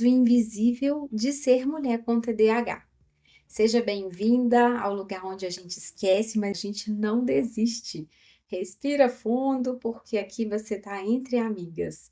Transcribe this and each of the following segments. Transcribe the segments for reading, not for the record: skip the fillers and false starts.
peso invisível de ser mulher com TDAH. Seja bem-vinda ao lugar onde a gente esquece, mas a gente não desiste. Respira fundo, porque aqui você está entre amigas.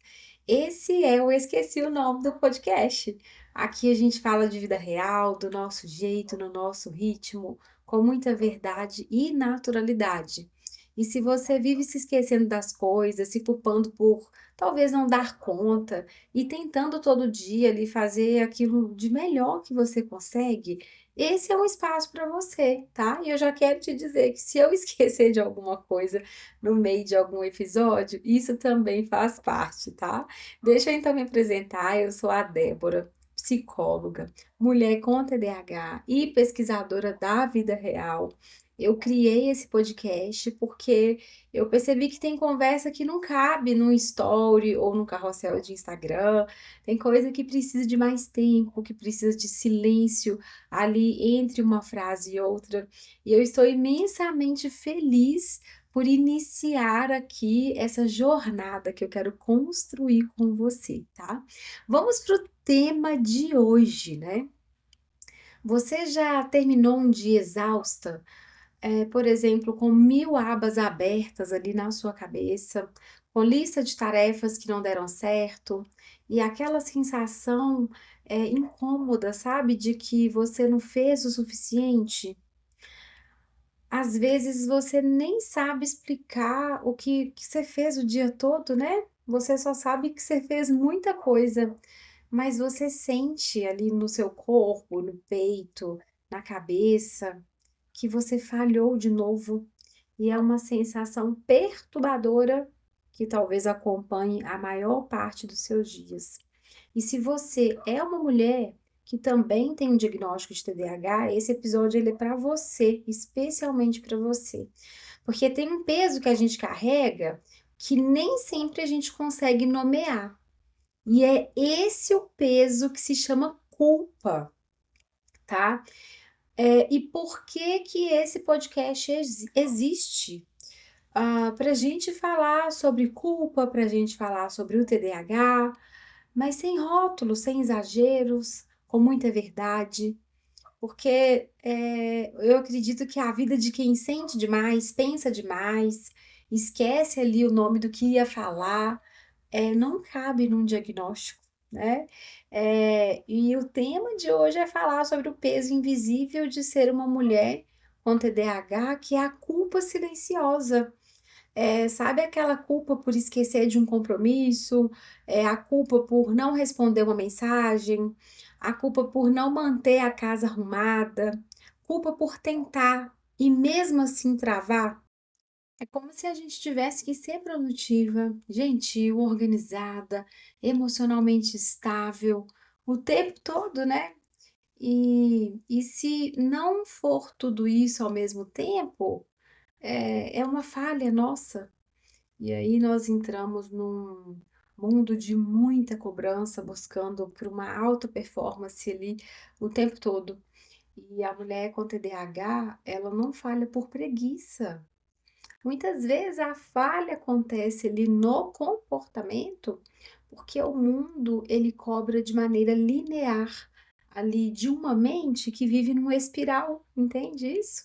Esse é o Esqueci o Nome do podcast. Aqui a gente fala de vida real, do nosso jeito, no nosso ritmo, com muita verdade e naturalidade. E se você vive se esquecendo das coisas, se culpando por talvez não dar conta e tentando todo dia ali fazer aquilo de melhor que você consegue, esse é um espaço para você, tá? E eu já quero te dizer que se eu esquecer de alguma coisa no meio de algum episódio, isso também faz parte, tá? Deixa eu então me apresentar. Eu sou a Débora, psicóloga, mulher com TDAH e pesquisadora da vida real. Eu criei esse podcast porque eu percebi que tem conversa que não cabe num story ou num carrossel de Instagram. Tem coisa que precisa de mais tempo, que precisa de silêncio ali entre uma frase e outra. E eu estou imensamente feliz por iniciar aqui essa jornada que eu quero construir com você, tá? Vamos para o tema de hoje, né? Você já terminou um dia exausta? Por exemplo, com 1000 abas abertas ali na sua cabeça, com lista de tarefas que não deram certo, e aquela sensação incômoda, sabe, de que você não fez o suficiente. Às vezes você nem sabe explicar o que você fez o dia todo, né? Você só sabe que você fez muita coisa, mas você sente ali no seu corpo, no peito, na cabeça, que você falhou de novo. E é uma sensação perturbadora que talvez acompanhe a maior parte dos seus dias. E se você é uma mulher que também tem um diagnóstico de TDAH, esse episódio ele é para você, especialmente para você. Porque tem um peso que a gente carrega que nem sempre a gente consegue nomear. E é esse o peso que se chama culpa, tá? E por que que esse podcast existe? Para a gente falar sobre culpa, para a gente falar sobre o TDAH, mas sem rótulos, sem exageros, com muita verdade, porque eu acredito que a vida de quem sente demais, pensa demais, esquece ali o nome do que ia falar, não cabe num diagnóstico, né? E o tema de hoje é falar sobre o peso invisível de ser uma mulher com TDAH, que é a culpa silenciosa. Sabe aquela culpa por esquecer de um compromisso, a culpa por não responder uma mensagem, a culpa por não manter a casa arrumada, culpa por tentar e mesmo assim travar? É como se a gente tivesse que ser produtiva, gentil, organizada, emocionalmente estável o tempo todo, né? E se não for tudo isso ao mesmo tempo, é uma falha nossa. E aí nós entramos num mundo de muita cobrança, buscando por uma alta performance ali o tempo todo. E a mulher com TDAH, ela não falha por preguiça. Muitas vezes a falha acontece ali no comportamento, porque o mundo ele cobra de maneira linear ali de uma mente que vive numa espiral, entende isso?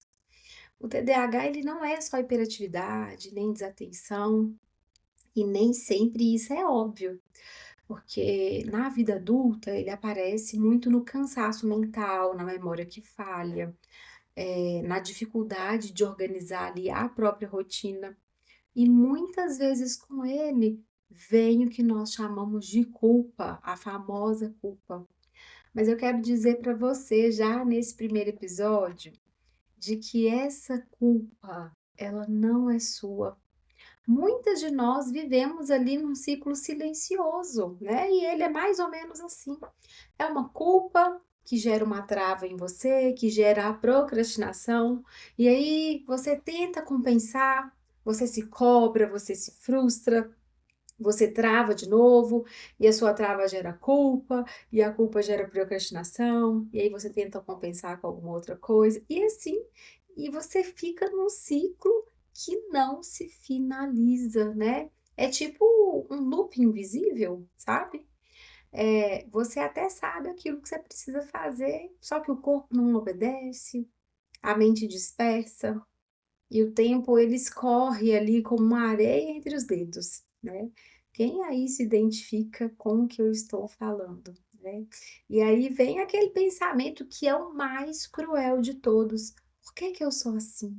O TDAH ele não é só hiperatividade, nem desatenção, e nem sempre isso é óbvio, porque na vida adulta ele aparece muito no cansaço mental, na memória que falha, na dificuldade de organizar ali a própria rotina. E muitas vezes com ele vem o que nós chamamos de culpa, a famosa culpa. Mas eu quero dizer para você, já nesse primeiro episódio, de que essa culpa, ela não é sua. Muitas de nós vivemos ali num ciclo silencioso, né? E ele é mais ou menos assim. É uma culpa que gera uma trava em você, que gera a procrastinação, e aí você tenta compensar, você se cobra, você se frustra, você trava de novo, e a sua trava gera culpa, e a culpa gera procrastinação, e aí você tenta compensar com alguma outra coisa, e assim, e você fica num ciclo que não se finaliza, né? É tipo um loop invisível, sabe? você até sabe aquilo que você precisa fazer, só que o corpo não obedece, a mente dispersa, e o tempo ele escorre ali como uma areia entre os dedos, né. Quem aí se identifica com o que eu estou falando, né. E aí vem aquele pensamento que é o mais cruel de todos: "Por que que eu sou assim?",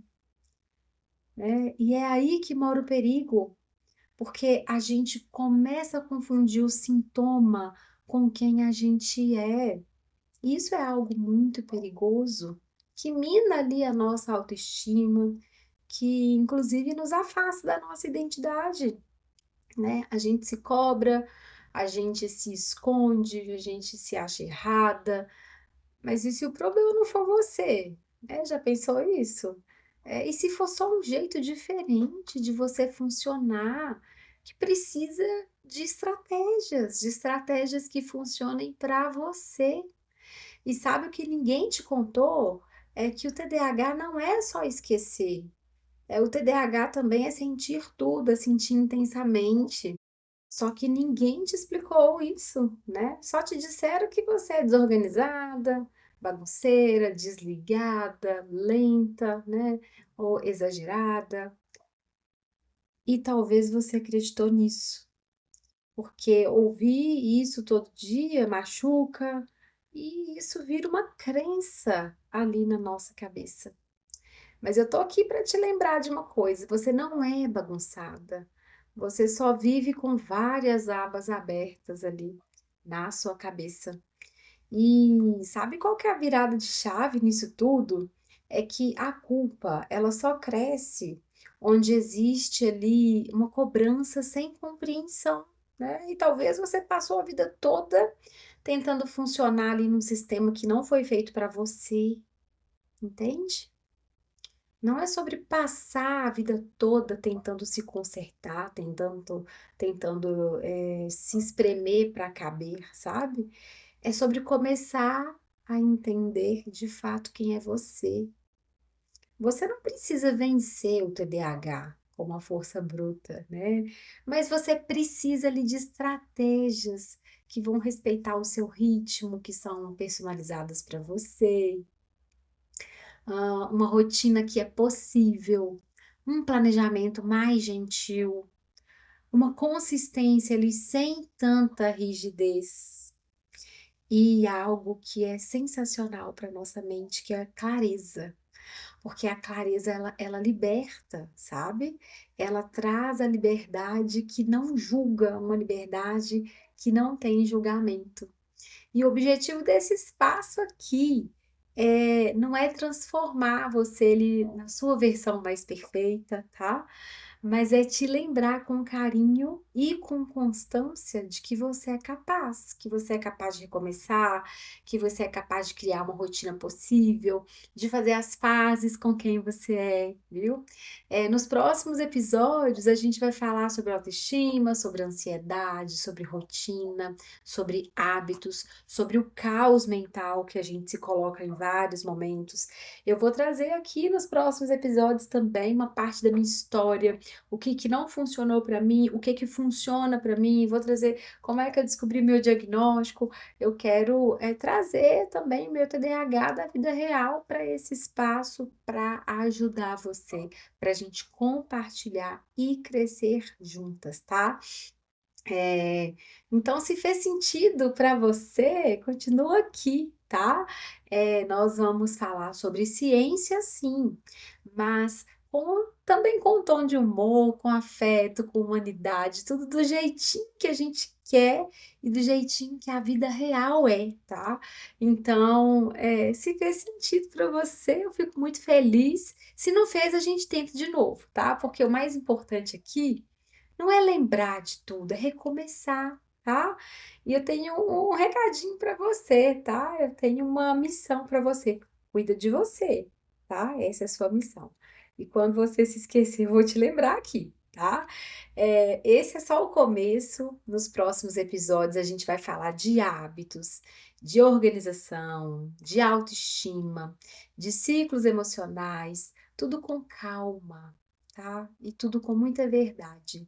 né. E é aí que mora o perigo, porque a gente começa a confundir o sintoma com quem a gente é. Isso é algo muito perigoso, que mina ali a nossa autoestima, que inclusive nos afasta da nossa identidade, né. A gente se cobra, a gente se esconde, a gente se acha errada, mas e se o problema não for você, né, já pensou isso? E se for só um jeito diferente de você funcionar, que precisa de estratégias que funcionem para você. E sabe o que ninguém te contou? É que o TDAH não é só esquecer, o TDAH também é sentir tudo, é sentir intensamente. Só que ninguém te explicou isso, né? Só te disseram que você é desorganizada, bagunceira, desligada, lenta, né? Ou exagerada. E talvez você acreditou nisso, porque ouvir isso todo dia machuca e isso vira uma crença ali na nossa cabeça. Mas eu tô aqui para te lembrar de uma coisa: você não é bagunçada, você só vive com várias abas abertas ali na sua cabeça. E sabe qual que é a virada de chave nisso tudo? É que a culpa, ela só cresce onde existe ali uma cobrança sem compreensão, né? E talvez você passou a vida toda tentando funcionar ali num sistema que não foi feito para você, entende? Não é sobre passar a vida toda tentando se consertar, tentando se espremer para caber, sabe? É sobre começar a entender de fato quem é você. Você não precisa vencer o TDAH com uma força bruta, né? Mas você precisa ali de estratégias que vão respeitar o seu ritmo, que são personalizadas para você, uma rotina que é possível, um planejamento mais gentil, uma consistência ali sem tanta rigidez e algo que é sensacional para nossa mente, que é a clareza, porque a clareza ela liberta, sabe? Ela traz a liberdade que não julga, uma liberdade que não tem julgamento. E o objetivo desse espaço aqui não é transformar você ali na sua versão mais perfeita, tá? Mas é te lembrar com carinho e com constância de que você é capaz de recomeçar, que você é capaz de criar uma rotina possível, de fazer as pazes com quem você é, viu? Nos próximos episódios a gente vai falar sobre autoestima, sobre ansiedade, sobre rotina, sobre hábitos, sobre o caos mental que a gente se coloca em vários momentos. Eu vou trazer aqui nos próximos episódios também uma parte da minha história, o que que não funcionou para mim, o que que funciona para mim, vou trazer como é que eu descobri meu diagnóstico. Eu quero trazer também meu TDAH da vida real para esse espaço para ajudar você, para a gente compartilhar e crescer juntas, tá? É, então, se fez sentido para você, continua aqui, tá? Nós vamos falar sobre ciência, sim, mas também com um tom de humor, com afeto, com humanidade, tudo do jeitinho que a gente quer e do jeitinho que a vida real é, tá? Então, se fez sentido para você, eu fico muito feliz. Se não fez, a gente tenta de novo, tá? Porque o mais importante aqui não é lembrar de tudo, é recomeçar, tá? E eu tenho um recadinho para você, tá? Eu tenho uma missão para você. Cuida de você, tá? Essa é a sua missão. E quando você se esquecer, eu vou te lembrar aqui, tá? Esse é só o começo. Nos próximos episódios, a gente vai falar de hábitos, de organização, de autoestima, de ciclos emocionais, tudo com calma, tá? E tudo com muita verdade.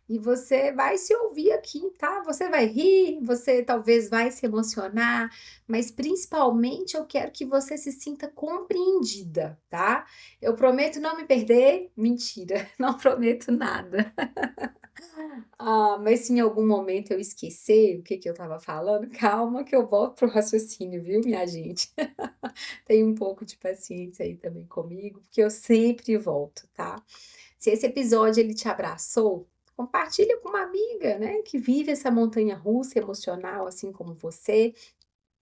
E você vai se ouvir aqui, tá? Você vai rir, você talvez vai se emocionar, mas principalmente eu quero que você se sinta compreendida, tá? Eu prometo não me perder, mentira, não prometo nada. Ah, mas se em algum momento eu esquecer o que que eu estava falando, calma que eu volto pro raciocínio, viu, minha gente? Tenha um pouco de paciência aí também comigo, porque eu sempre volto, tá? Se esse episódio ele te abraçou, compartilha com uma amiga, né, que vive essa montanha-russa emocional, assim como você.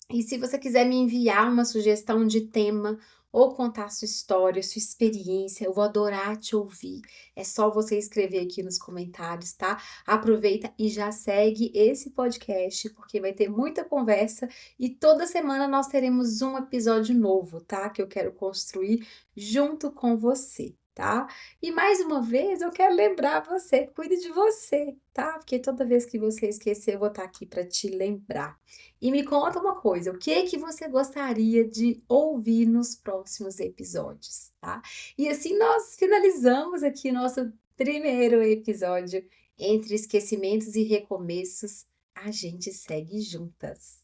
E se você quiser me enviar uma sugestão de tema ou contar sua história, sua experiência, eu vou adorar te ouvir. É só você escrever aqui nos comentários, tá? Aproveita e já segue esse podcast, porque vai ter muita conversa e toda semana nós teremos um episódio novo, tá? Que eu quero construir junto com você. Tá? E mais uma vez eu quero lembrar você, cuide de você, tá? Porque toda vez que você esquecer, eu vou estar aqui para te lembrar. E me conta uma coisa, o que que você gostaria de ouvir nos próximos episódios, tá? E assim nós finalizamos aqui nosso primeiro episódio entre esquecimentos e recomeços. A gente segue juntas.